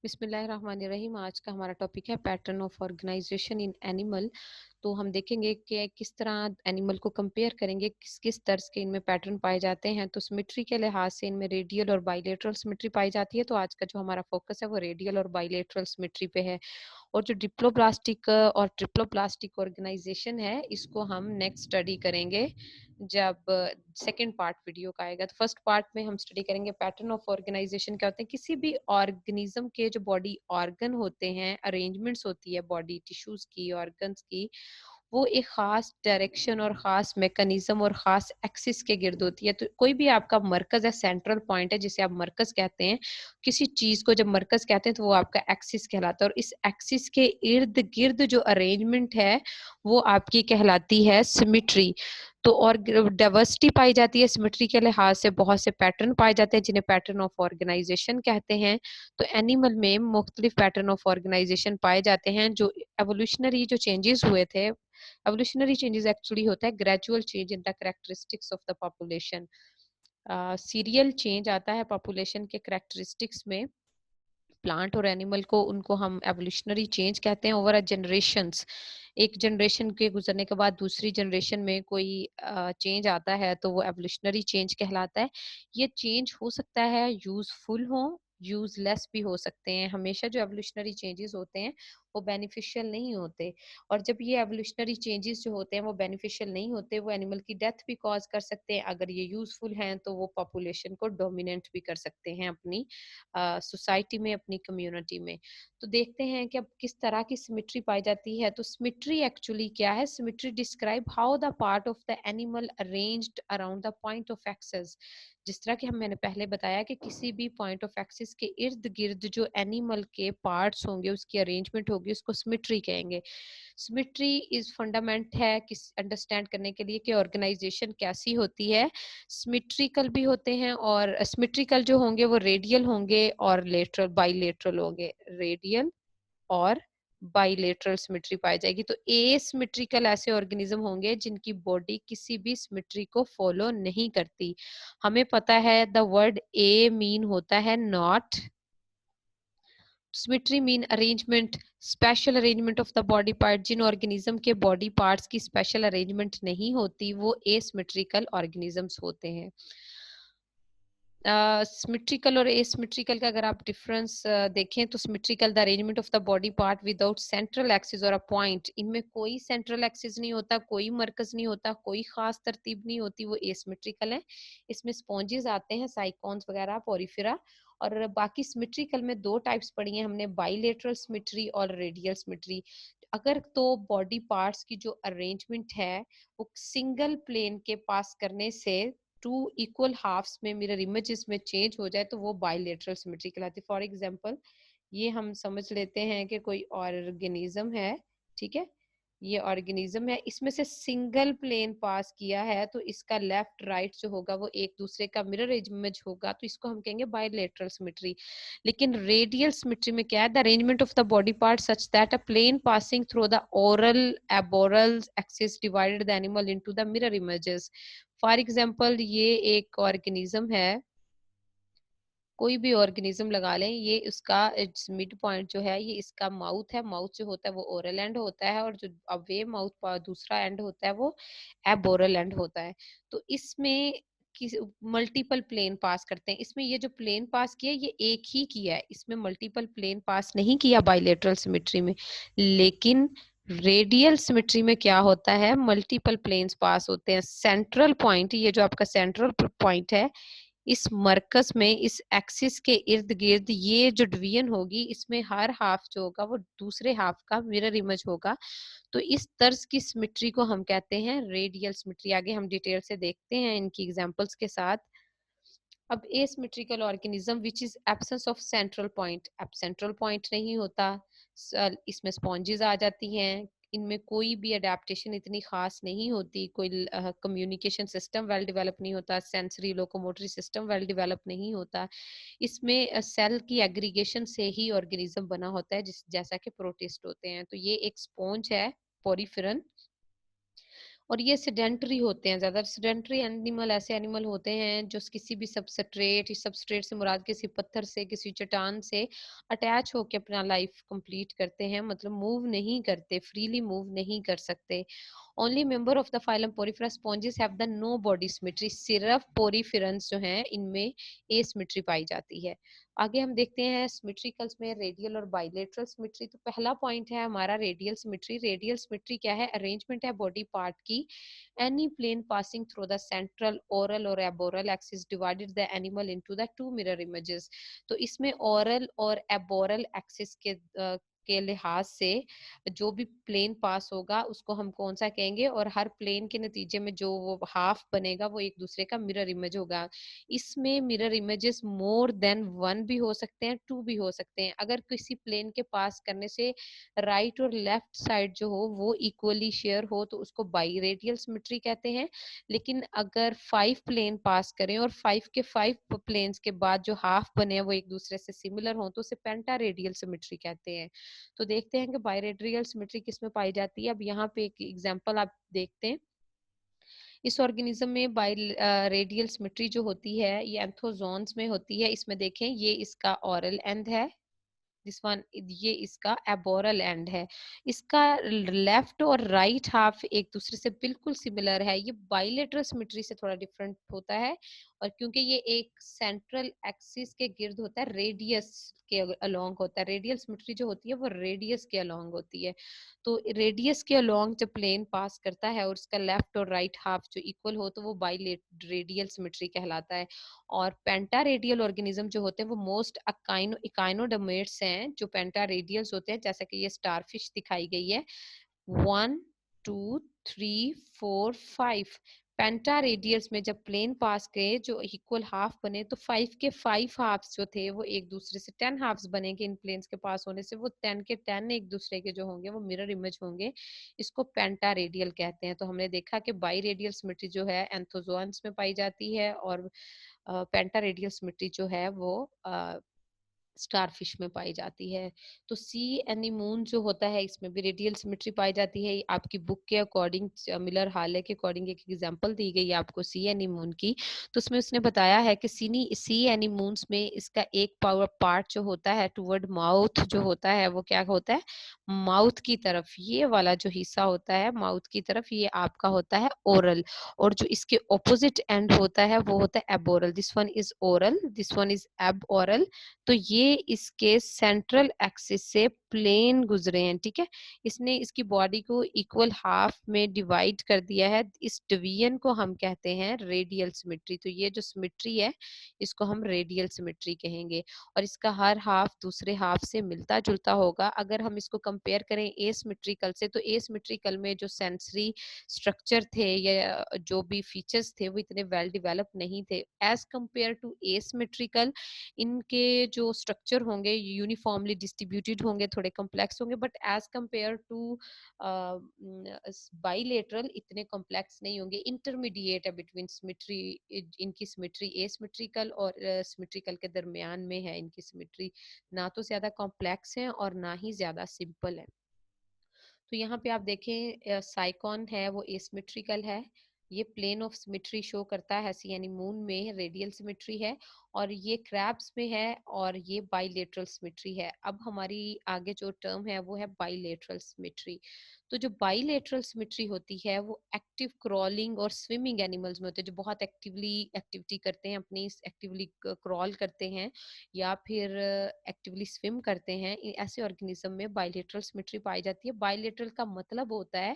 बिस्मिल्लाहिर्रहमानिर्रहीम। आज का हमारा टॉपिक है pattern of organisation in animal. तो हम देखेंगे कि किस तरह एनिमल को कंपेयर करेंगे, किस किस तर्ज के इनमें पैटर्न पाए जाते हैं। तो सिमेट्री के लिहाज से इनमें रेडियल और बाइलेटरल सिमेट्री पाई जाती है। तो आज का जो हमारा फोकस है वो रेडियल और बाइलेटरल सिमेट्री पे है। और जो डिप्लोब्लास्टिक और ट्रिप्लोब्लास्टिक ऑर्गेनाइजेशन है, इसको हम नेक्स्ट स्टडी करेंगे जब सेकेंड पार्ट वीडियो का आएगा। तो फर्स्ट पार्ट में हम स्टडी करेंगे पैटर्न ऑफ ऑर्गेनाइजेशन क्या होते हैं। किसी भी ऑर्गेनिज्म के जो बॉडी ऑर्गन होते हैं, अरेंजमेंट्स होती है बॉडी टिश्यूज की, ऑर्गन्स की, वो एक खास डायरेक्शन और खास मैकेनिज्म और खास एक्सिस के गिर्द होती है। तो कोई भी आपका मरकज है, सेंट्रल पॉइंट है, जिसे आप मरकज कहते हैं। किसी चीज को जब मरकज कहते हैं तो वो आपका एक्सिस कहलाता है। और इस एक्सिस के इर्द गिर्द जो अरेंजमेंट है वो आपकी कहलाती है सिमेट्री। तो और डाइवर्सिटी पाई जाती है सिमेट्री के लिहाज से, बहुत से पैटर्न पाए जाते हैं जिन्हें पैटर्न ऑफ ऑर्गेनाइजेशन कहते हैं। तो एनिमल में मुख्तलिफ पैटर्न ऑफ ऑर्गेनाइजेशन पाए जाते हैं। जो एवोल्यूशनरी जो चेंजेस हुए थे, एवोल्यूशनरी चेंजेस एक्चुअली होता है gradual change in the characteristics of the population. Serial change आता है पॉपुलेशन के कैरेक्टरिस्टिक्स में। प्लांट और एनिमल को, उनको हम एवोल्यूशनरी चेंज कहते हैं ओवर अ जनरेशंस। एक जनरेशन के गुजरने के बाद दूसरी जनरेशन में कोई चेंज आता है तो वो एवोल्यूशनरी चेंज कहलाता है। ये चेंज हो सकता है यूजफुल हो, यूजलेस भी हो सकते हैं। हमेशा जो एवोल्यूशनरी चेंजेस होते हैं वो बेनिफिशियल नहीं होते। और जब ये एवोल्यूशनरी चेंजेस जो होते हैं वो बेनिफिशियल नहीं होते, वो एनिमल की डेथ भी कॉज कर सकते हैं। अगर ये यूजफुल हैं तो वो पॉपुलेशन को डोमिनेट भी कर सकते हैं अपनी सोसाइटी में, अपनी कम्युनिटी में। तो देखते हैं कि अब किस तरह की सिमेट्री पाई जाती है। तो सिमेट्री एक्चुअली क्या है? Symmetry describe how the part of the animal arranged around the point of axis. जिस तरह कि मैंने पहले बताया कि किसी भी पॉइंट ऑफ एक्सिस के इर्द गिर्द जो एनिमल के पार्ट्स होंगे, उसकी अरेंजमेंट होगी, उसको सिमेट्री कहेंगे। सिमेट्री इज फंडामेंट है किस अंडरस्टैंड करने के लिए कि ऑर्गेनाइजेशन कैसी होती है। सिमेट्रिकल भी होते हैं, और सिमेट्रिकल जो होंगे वो रेडियल होंगे और लेटरल बाइलेटरल होंगे। रेडियल और बाइलेटरल सिमेट्री पाई जाएगी। तो एसिमेट्रिकल ऐसे ऑर्गेनिज्म होंगे जिनकी बॉडी किसी भी सिमेट्री को फॉलो नहीं करती। हमें पता है द वर्ड ए मीन होता है not, symmetry mean arrangement, special arrangement of the body part. जिन ऑर्गेनिज्म के बॉडी पार्ट्स की स्पेशल अरेंजमेंट नहीं होती वो एसिमेट्रिकल ऑर्गेनिजम्स होते हैं। सिमेट्रिकल और एसिमेट्रिकल का अगर आप डिफरेंस देखें तो symmetrical the arrangement of the body part without central axis और अ पॉइंट। इनमें कोई सेंट्रल एक्सिस नहीं होता, कोई मरकज नहीं होता, कोई खास तरतीब नहीं होती, वो एसिमेट्रिकल है। इसमें स्पॉन्जेस आते हैं, साइकॉन्स वगैरह, पोरिफेरा। और बाकी सिमेट्रिकल में दो टाइप्स पढ़ी हैं हमने, बाइलेटरल सिमेट्री और रेडियल सिमेट्री। अगर तो बॉडी पार्ट्स की जो अरेंजमेंट है वो सिंगल प्लेन के पास करने से टू इक्वल हाफ्स में मिरर इमेजेस में चेंज हो जाए तो वो बाइलेटरल सिमेट्री कहलाती है। फॉर एग्जांपल, ये हम समझ लेते हैं कि कोई ऑर्गेनिज्म है, ठीक है, ये ऑर्गेनिज्म है, इसमें से सिंगल प्लेन पास किया है तो इसका लेफ्ट राइट जो होगा वो एक दूसरे का मिरर इमेज होगा, तो इसको हम कहेंगे बाइलेटरल सिमेट्री। लेकिन रेडियल सिमेट्री में क्या है? The arrangement of the body part such that a plane passing through the oral aboral axis divided the animal into the mirror images. For example, ये एक ऑर्गेनिज्म है, कोई भी ऑर्गेनिज्म लगा लें, ये उसका मिड पॉइंट जो है ये इसका माउथ है। माउथ जो होता है वो ओरल एंड होता है, और जो अवे माउथ दूसरा एंड होता है वो एबोरल एंड होता है। तो इसमें मल्टीपल प्लेन पास करते हैं। इसमें ये जो प्लेन पास किया ये एक ही किया है, इसमें मल्टीपल प्लेन पास नहीं किया बाइलेटरल सिमेट्री में। लेकिन रेडियल सिमेट्री में क्या होता है? मल्टीपल प्लेन्स पास होते हैं। सेंट्रल पॉइंट, ये जो आपका सेंट्रल पॉइंट है, इस मरकज में, इस एक्सिस के इर्द गिर्द ये जो डिवीजन होगी, इसमें हर हाफ जो होगा वो दूसरे हाफ का मिरर इमेज होगा। तो इस तर्ज की सिमेट्री को हम कहते हैं रेडियल सिमेट्री। आगे हम डिटेल से देखते हैं इनकी एग्जांपल्स के साथ। अब asymmetrical organism which is absence of central point. अब सेंट्रल पॉइंट नहीं होता, इसमें स्पॉन्जेस आ जाती हैं, इनमें कोई भी अडेप्टेशन इतनी खास नहीं होती, कोई कम्युनिकेशन सिस्टम वेल डेवलप नहीं होता, sensory locomotory system well develop नहीं होता। इसमें सेल की एग्रीगेशन से ही ऑर्गेनिज्म बना होता है, जैसा कि प्रोटिस्ट होते हैं। तो ये एक स्पॉन्ज है, पोरिफेरन, और ये सेडेंटरी होते हैं ज़्यादा। सेडेंटरी एनिमल ऐसे एनिमल होते हैं जो किसी भी सबस्ट्रेट, इस सबस्ट्रेट से मुराद किसी पत्थर से, किसी चट्टान से अटैच होके अपना लाइफ कंप्लीट करते हैं, मतलब मूव नहीं करते, फ्रीली मूव नहीं कर सकते। Only member of the phylum Porifera sponges have the no body symmetry. सिर्फ पोरिफेरन्स जो हैं इनमें एसिमेट्री पाई जाती है। आगे हम देखते हैं सिमेट्रिकल्स में रेडियल और बाइलेटरल सिमेट्री। तो पहला पॉइंट है हमारा रेडियल सिमेट्री। रेडियल सिमेट्री क्या है? अरेंजमेंट है बॉडी पार्ट की। Any plane passing through the central oral और aboral axis divided the animal into the two mirror images. तो इसमें ओरल और एबोरल एक्सिस के लिहाज से जो भी प्लेन पास होगा उसको हम कौन सा कहेंगे, और हर प्लेन के नतीजे में जो वो हाफ बनेगा वो एक दूसरे का मिरर इमेज होगा। इसमें mirror images more than one भी हो सकते हैं, टू भी हो सकते हैं। अगर किसी प्लेन के पास करने से राइट और लेफ्ट साइड जो हो वो इक्वली शेयर हो तो उसको बाई रेडियल सिमेट्री कहते हैं। लेकिन अगर 5 प्लेन पास करें और 5 के 5 प्लेन्स के बाद जो हाफ बने हैं वो एक दूसरे से सिमिलर हो तो उसे पेंटा रेडियल सिमेट्री कहते हैं। तो देखते हैं कि बाई रेडियल सिमेट्री किसमें पाई जाती है। अब यहाँ पे एक एग्जांपल आप देखते हैं। इस ऑर्गेनिज्म में बाई रेडियल सिमेट्री जो होती है ये एंथोजोन्स में होती है। इसमें देखें ये इसका ऑरल एंड है, दिस वन ये इसका एबोरल एंड है। इसका लेफ्ट और राइट हाफ एक दूसरे से बिल्कुल सिमिलर है। ये बाइलेटरल सिमेट्री से थोड़ा डिफरेंट होता है, और क्योंकि ये एक सेंट्रल एक्सिस के गिर्द होता है, रेडियस के अलोंग होता है। रेडियल सिमेट्री जो होती है वो रेडियस के अलोंग होती है। तो रेडियस के अलोंग जब प्लेन पास करता है और उसका लेफ्ट और राइट हाफ जो इक्वल हो तो वो बाइलेट रेडियल सिमेट्री कहलाता है। और पेंटा रेडियल ऑर्गेनिज्म जो होते हैं वो मोस्ट इकाइनोडर्मेट्स हैं जो पेंटा रेडियल्स होते हैं, जैसा कि ये स्टारफिश दिखाई गई है। 1 2 3 4 5 पेंटा रेडियल्स में जब प्लेन पास गए जो इक्वल हाफ बने तो 5 के 5 हाफ्स जो थे वो एक दूसरे से 10 हाफ्स बनेंगे। इन प्लेन्स के पास होने से वो 10 के 10 एक दूसरे के जो होंगे वो मिरर इमेज होंगे। इसको पेंटा रेडियल कहते हैं। तो हमने देखा कि बाई रेडियल सिमेट्री जो है एंथोजोन्स में पाई जाती है, और पेंटा रेडियल सिमेट्री जो है वो स्टारफिश में पाई जाती है। तो सी एनीमून जो होता है इसमें भी रेडियल सिमेट्री पाई जाती है। आपकी बुक के अकॉर्डिंग मिलर हाले के अकॉर्डिंग एक एग्जांपल दी गई है आपको सी एनीमून की। तो उसमें उसने बताया है कि सी एनीमून्स में इसका एक पावर पार्ट जो होता है टुवर्ड माउथ जो होता है वो क्या होता है? माउथ की तरफ। ये वाला जो हिस्सा होता है माउथ की तरफ ये आपका होता है ओरल, और जो इसके ऑपोजिट एंड होता है वो होता है aboral. This one is oral, this one is एब ओरल। तो ये इसके सेंट्रल एक्सिस से प्लेन गुजरे हैं, ठीक है। इसने इसकी बॉडी को इक्वल हाफ में डिवाइड कर दिया है। इस डिवीजन को हम कहते हैं रेडियल सिमेट्री। तो ये जो सिमेट्री है इसको हम रेडियल सिमेट्री कहेंगे, और इसका हर हाफ दूसरे हाफ से मिलता जुलता होगा। अगर हम इसको कंपेयर करें एसिमेट्रिकल से तो एसिमेट्रिकल में जो सेंसरी स्ट्रक्चर थे या जो भी फीचर्स थे वो इतने वेल डेवलप नहीं थे एज कंपेयर टू एसिमेट्रिकल। इनके जो स्ट्रक्चर होंगे यूनिफॉर्मली डिस्ट्रीब्यूटेड होंगे, थोड़े कॉम्प्लेक्स होंगे, but as compare to bilateral इतने कॉम्प्लेक्स नहीं होंगे। इंटरमीडिएट है बिटवीन सिमेट्री, इनकी सिमेट्री एसिमेट्रिकल और सिमेट्रिकल के दरमियान में है इनकी सिमेट्री। ना तो ज्यादा कॉम्प्लेक्स है और ना ही ज्यादा सिंपल है। तो यहाँ पे आप देखें साइकॉन है वो एसिमेट्रिकल है। ये प्लेन ऑफ सिमेट्री शो करता है सी यानी मून में रेडियल सिमेट्री है, और ये क्रैब्स में है, और ये बाइलेटरल सिमेट्री है। अब हमारी आगे जो टर्म है वो है बाइलेटरल सिमेट्री। तो जो बाइलेटरल सिमेट्री होती है वो एक्टिव क्रॉलिंग और स्विमिंग एनिमल्स में होते हैं, जो बहुत एक्टिवली एक्टिविटी करते हैं, अपनी एक्टिवली क्रॉल करते हैं या फिर एक्टिवली स्विम करते हैं। ऐसे ऑर्गेनिज्म में बाइलेटरल सिमेट्री पाई जाती है। बाइलेटरल का मतलब होता है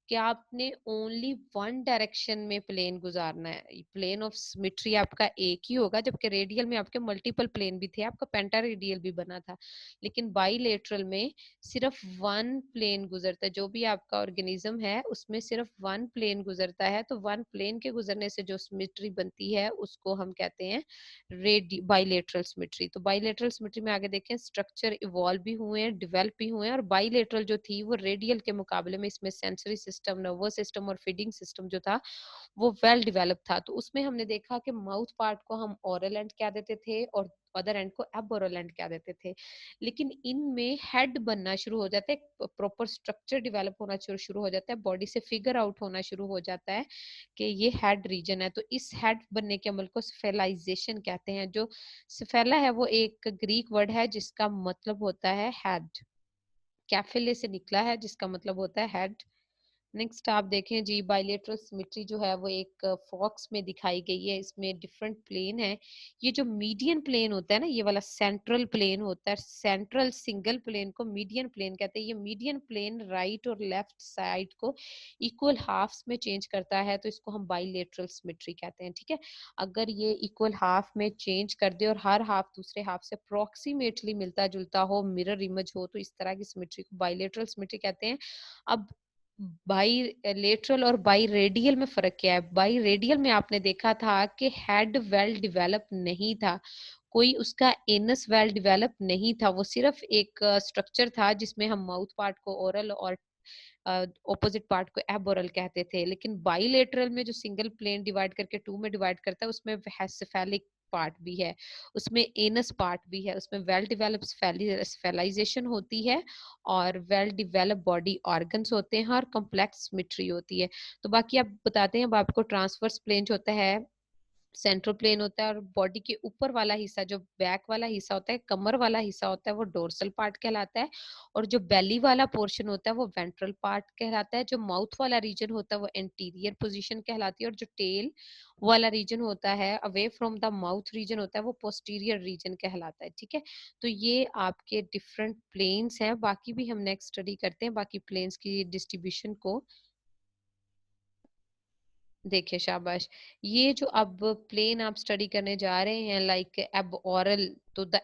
कि आपने ओनली वन डायरेक्शन में प्लेन गुजारना है। प्लेन ऑफ सिमेट्री आपका एक ही होगा, जबकि रेडियल में आपके मल्टीपल प्लेन भी थे, आपका पेंटा रेडियल भी बना था। लेकिन बाइलेटरल में सिर्फ वन प्लेन गुजरता है। जो भी आपका ऑर्गेनिज्म है उसमें सिर्फ वन प्लेन गुजरता है। तो वन प्लेन के गुजरने से जो सिमेट्री बनती है उसको हम कहते हैं बाइलेटरल सिमेट्री। तो बाइलेटरल सिमेट्री में आगे देखें स्ट्रक्चर इवॉल्व भी हुए हैं, डेवलप भी हुए हैं, और बाइलेटरल जो थी वो रेडियल के मुकाबले में इसमें सेंसरी सिस्टम, नर्वस सिस्टम और फीडिंग सिस्टम जो था वो वेल डेवलप था। तो उसमें हमने देखा कि माउथ पार्ट को हम ओरल एंड कह देते थे, और अदर एंड को एबोरल एंड कह देते थे। लेकिन इनमें हेड बनना शुरू हो जाता है, प्रॉपर स्ट्रक्चर डेवलप होना शुरू हो जाता है, बॉडी से फिगर आउट होना शुरू हो जाता है कि ये हेड रीजन है। तो इस हेड बनने के अमल को स्फेलाइजेशन कहते हैं। जो स्फेला है वो एक ग्रीक वर्ड है जिसका मतलब होता है हेड, कैफिले से निकला है जिसका मतलब होता है हेड। नेक्स्ट आप देखें जी, बाइलेटरल सिमेट्री जो है वो एक फॉक्स में दिखाई गई है। इसमें डिफरेंट प्लेन है। ये जो मीडियन प्लेन होता है ना, ये वाला सेंट्रल प्लेन होता है, सेंट्रल सिंगल प्लेन को मीडियन प्लेन कहते हैं। ये मीडियन प्लेन राइट और लेफ्ट साइड को इक्वल हाफ्स में चेंज करता है, तो इसको हम बाइलेटरल सिमेट्री कहते हैं। ठीक है, अगर ये इक्वल हाफ में चेंज कर दे और हर हाफ दूसरे हाफ से अप्रोक्सीमेटली मिलता जुलता हो, मिरर इमेज हो, तो इस तरह की सिमेट्री को बाइलेटरल सिमेट्री कहते हैं। अब बाई लेटरल और बाई रेडियल में फर्क क्या है? बाई रेडियल में आपने देखा था कि हेड वेल डेवलप नहीं था, कोई उसका एनस वेल डेवलप नहीं था, वो सिर्फ एक स्ट्रक्चर था जिसमें हम माउथ पार्ट को ओरल और ऑपोजिट पार्ट को एबोरल कहते थे। लेकिन बाइलेटरल में जो सिंगल प्लेन डिवाइड करके टू में डिवाइड करता है, उसमें हेसेफेलिक पार्ट भी है, उसमें एनस पार्ट भी है, उसमें वेल डेवलप स्फेलाइजेशन होती है और वेल डेवलप बॉडी ऑर्गन्स होते हैं और कॉम्प्लेक्स सिमेट्री होती है। तो बाकी आप बताते हैं, अब आपको ट्रांसवर्स प्लेन जो होता है, सेंट्रल प्लेन होता है, और बॉडी के ऊपर वाला हिस्सा जो बैक वाला हिस्सा होता है, कमर वाला हिस्सा होता है, वो डोर्सल पार्ट कहलाता है। और जो बेली वाला पोर्शन होता है वो वेंट्रल पार्ट कहलाता है। जो माउथ वाला रीजन होता है वो एंटीरियर पोजीशन कहलाती है। और जो टेल वाला रीजन होता है away from the mouth region होता है, वो पोस्टीरियर रीजन कहलाता है। ठीक है, तो ये आपके डिफरेंट प्लेन्स हैं। बाकी भी हम नेक्स्ट स्टडी करते हैं बाकी प्लेन्स की डिस्ट्रीब्यूशन को। देखिए शाबाश, ये जो अब प्लेन आप स्टडी करने जा रहे हैं, लाइक अब ओरल, तो the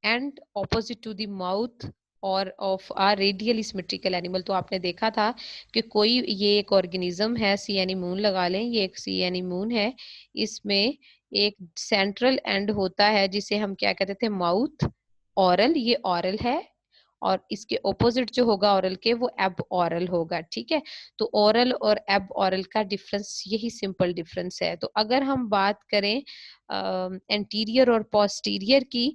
end opposite to the mouth और of a radially symmetrical animal. तो आपने देखा था कि कोई ये एक ऑर्गेनिज्म है, सी एनीमून लगा लें, ये एक सी एनीमून है, इसमें एक सेंट्रल एंड होता है जिसे हम क्या कहते थे, माउथ, ओरल, ये ओरल है, और इसके ऑपोजिट जो होगा ओरल के, वो एब ओरल होगा। ठीक है, तो ओरल और एब ओरल का डिफरेंस यही सिंपल डिफरेंस है। तो अगर हम बात करें एंटीरियर और पोस्टीरियर की,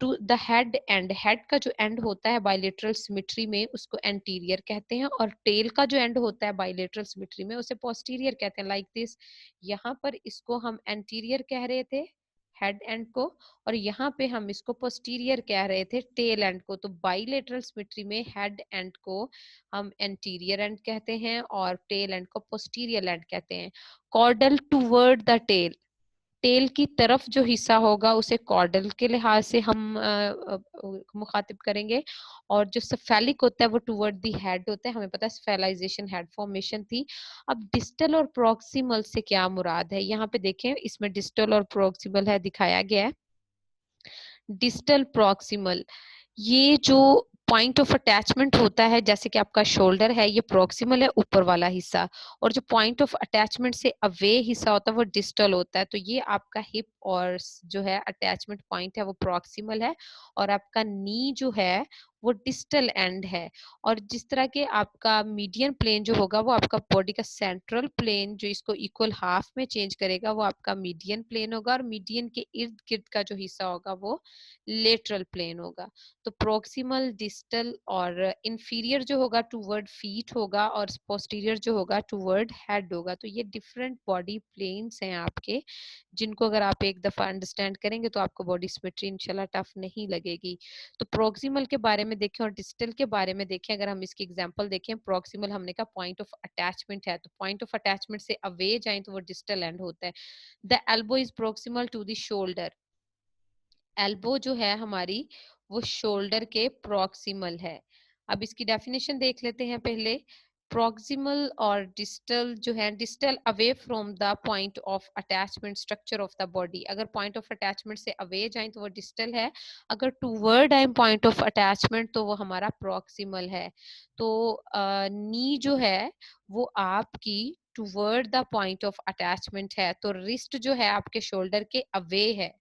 to the head end, head का जो एंड होता है बाइलेटरल सिमेट्री में उसको एंटीरियर कहते हैं, और टेल का जो एंड होता है बाइलेटरल सिमेट्री में उसे पोस्टीरियर कहते हैं। लाइक दिस, यहाँ पर इसको हम एंटीरियर कह रहे थे हेड एंड को, और यहाँ पे हम इसको पोस्टीरियर कह रहे थे टेल एंड को। तो बाइलेटरल सिमेट्री में हेड एंड को हम एंटीरियर एंड कहते हैं और टेल एंड को पोस्टीरियर एंड कहते हैं। Caudal toward the tail, tail की तरफ जो हिस्सा होगा उसे कॉर्डल के लिहाज से हम मुखातिब करेंगे, और जो सफेलिक होता है वो टूवर्ड दी हेड होता है। हमें पता है स्फेलाइजेशन हेड फॉर्मेशन थी। अब डिस्टल और प्रोक्सिमल से क्या मुराद है, यहाँ पे देखें, इसमें डिस्टल और प्रोक्सिमल है दिखाया गया है। डिस्टल प्रॉक्सिमल, ये जो पॉइंट ऑफ अटैचमेंट होता है, जैसे कि आपका शोल्डर है, ये प्रोक्सिमल है ऊपर वाला हिस्सा, और जो पॉइंट ऑफ अटैचमेंट से अवे हिस्सा होता है वो डिस्टल होता है। तो ये आपका हिप और जो है अटैचमेंट पॉइंट है वो प्रोक्सिमल है, और आपका नी जो है वो डिस्टल एंड है। और जिस तरह के आपका मीडियन प्लेन जो होगा वो आपका बॉडी का सेंट्रल प्लेन जो इसको इक्वल हाफ में चेंज करेगा वो आपका मीडियन प्लेन होगा, और मीडियन के इर्द गिर्द का जो हिस्सा होगा वो लेटरल प्लेन होगा। तो प्रोक्सिमल, डिस्टल और इंफीरियर जो होगा टूवर्ड फीट होगा, और पोस्टीरियर जो होगा टूवर्ड हेड होगा। तो ये डिफरेंट बॉडी प्लेन्स हैं आपके, जिनको अगर आप एक दफा अंडरस्टैंड करेंगे तो आपको बॉडी सिमेट्री इंशाल्लाह टफ नहीं लगेगी। तो प्रोक्सिमल के बारे में देखें और डिस्टल के बारे में देखें। अगर हम इसकी एग्जांपल देखें, प्रोक्सिमल हमने कहा पॉइंट ऑफ अटैचमेंट है, तो पॉइंट ऑफ अटैचमेंट से अवे जाए तो वो डिस्टल एंड होता है। The elbow is proximal to the shoulder, elbow जो है हमारी वो शोल्डर के प्रॉक्सिमल है। अब इसकी डेफिनेशन देख लेते हैं पहले। प्रॉक्सिमल और डिस्टल जो है, distal away from the point of attachment structure of the body, अगर पॉइंट ऑफ अटैचमेंट से अवे जाए तो वो डिस्टल है, अगर टूवर्ड आए पॉइंट ऑफ अटैचमेंट तो वो हमारा प्रॉक्सिमल है। तो नी जो है वो आपकी toward the point of attachment है, तो रिस्ट जो है आपके शोल्डर के अवे है।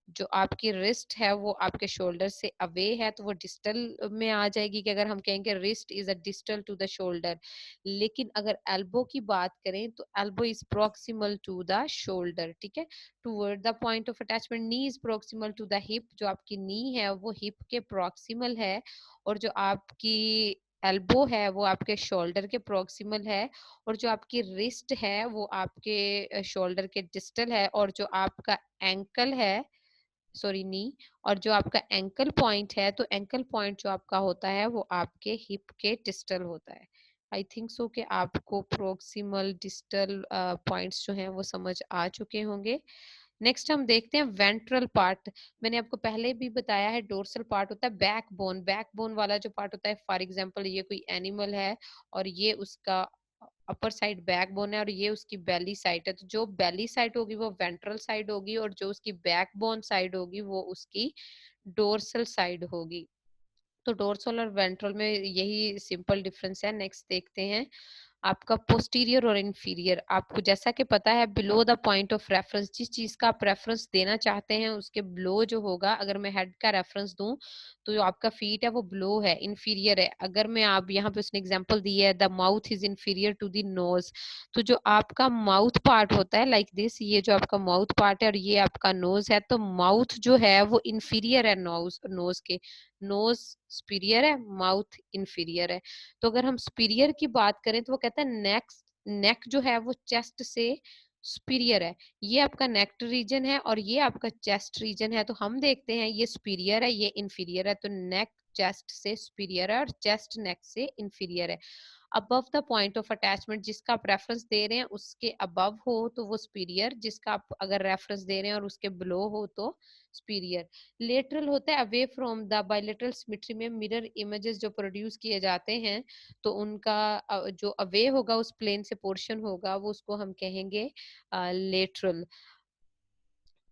जो आपकी रिस्ट है वो आपके शोल्डर से अवे है तो वो डिस्टल में आ जाएगी, कि अगर हम कहेंगे wrist is a distal to the shoulder. लेकिन अगर एल्बो की बात करें तो elbow is proximal to the shoulder, ठीक है, toward the point of attachment. Knee is proximal to the hip, जो आपकी नी है वो हिप के प्रोक्सिमल है, और जो आपकी एल्बो है वो आपके शोल्डर के प्रोक्सिमल है, और जो आपकी रिस्ट है वो आपके शोल्डर के डिस्टल है, और जो आपका एंकल है, सॉरी नी, और जो आपका एंकल पॉइंट है, तो एंकल पॉइंट जो आपका होता है वो आपके हिप के डिस्टल होता है। आई थिंक सो कि आपको प्रोक्सिमल डिस्टल पॉइंट्स जो हैं वो समझ आ चुके होंगे। नेक्स्ट हम देखते हैं वेंट्रल पार्ट। मैंने आपको पहले भी बताया है डोर्सल पार्ट होता है बैकबोन, बैकबोन वाला जो पार्ट होता है, फॉर एग्जांपल ये कोई एनिमल है और ये उसका अपर साइड बैकबोन है और ये उसकी बेली साइड है, तो जो बेली साइड होगी वो वेंट्रल साइड होगी, और जो उसकी बैकबोन साइड होगी वो उसकी डोर्सल साइड होगी। तो डोर्सल और वेंट्रल में यही सिंपल डिफरेंस है। नेक्स्ट देखते हैं आपका पोस्टीरियर और इंफीरियर। आपको जैसा कि पता है below the point of reference, जिस चीज का आप रेफरेंस देना चाहते हैं उसके बिलो जो होगा, अगर मैं हेड का रेफरेंस दूं तो जो आपका फीट है वो बिलो है, इंफीरियर है। अगर मैं आप यहाँ पे उसने एग्जांपल दी है the mouth is inferior to the nose, तो जो आपका माउथ पार्ट होता है लाइक दिस, ये जो आपका माउथ पार्ट है और ये आपका नोज है, तो माउथ जो है वो इंफीरियर है नोज नोज के, नोज सुपीरियर है, माउथ इंफीरियर है। तो अगर हम सुपीरियर की बात करें तो वो कहता है नेक, नेक जो है वो चेस्ट से सुपीरियर है। ये आपका नेक रीजन है और ये आपका चेस्ट रीजन है, तो हम देखते हैं ये सुपीरियर है ये इंफीरियर है, तो नेक चेस्ट से सुपीरियर है और चेस्ट नेक से इंफीरियर है। Above the point of attachment, जिसका आप रेफरेंस दे रहे हैं उसके अबव हो तो वो सुपीरियर, जिसका आप अगर रेफरेंस दे रहे हैं और उसके बिलो हो तो सुपीरियर। लेटरल होता है away from the bilateral symmetry में मिरर इमेजेस जो प्रोड्यूस किए जाते हैं, तो उनका जो अवे होगा उस प्लेन से पोर्शन होगा वो उसको हम कहेंगे लेटरल।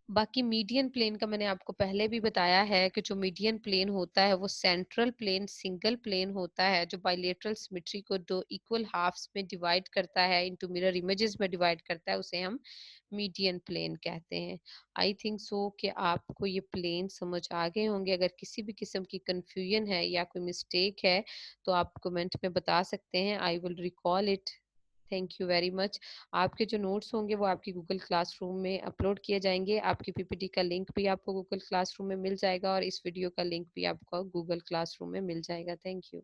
बाकी मीडियन प्लेन का मैंने आपको पहले भी बताया है कि जो मीडियन प्लेन होता है वो सेंट्रल प्लेन सिंगल प्लेन होता है, जो बायलेटरल सिमेट्री को दो इक्वल हाफ्स में डिवाइड करता है, इनटू मिरर इमेजेस में डिवाइड करता है, उसे हम मीडियन प्लेन कहते हैं। आई थिंक सो कि आपको ये प्लेन समझ आ गए होंगे। अगर किसी भी किस्म की कंफ्यूजन है या कोई मिस्टेक है तो आप कमेंट में बता सकते हैं, I will recall it. Thank you very much. आपके जो नोट्स होंगे वो आपकी गूगल क्लासरूम में अपलोड किए जाएंगे, आपकी पीपीटी का लिंक भी आपको गूगल क्लासरूम में मिल जाएगा और इस वीडियो का लिंक भी आपको गूगल क्लासरूम में मिल जाएगा। Thank you.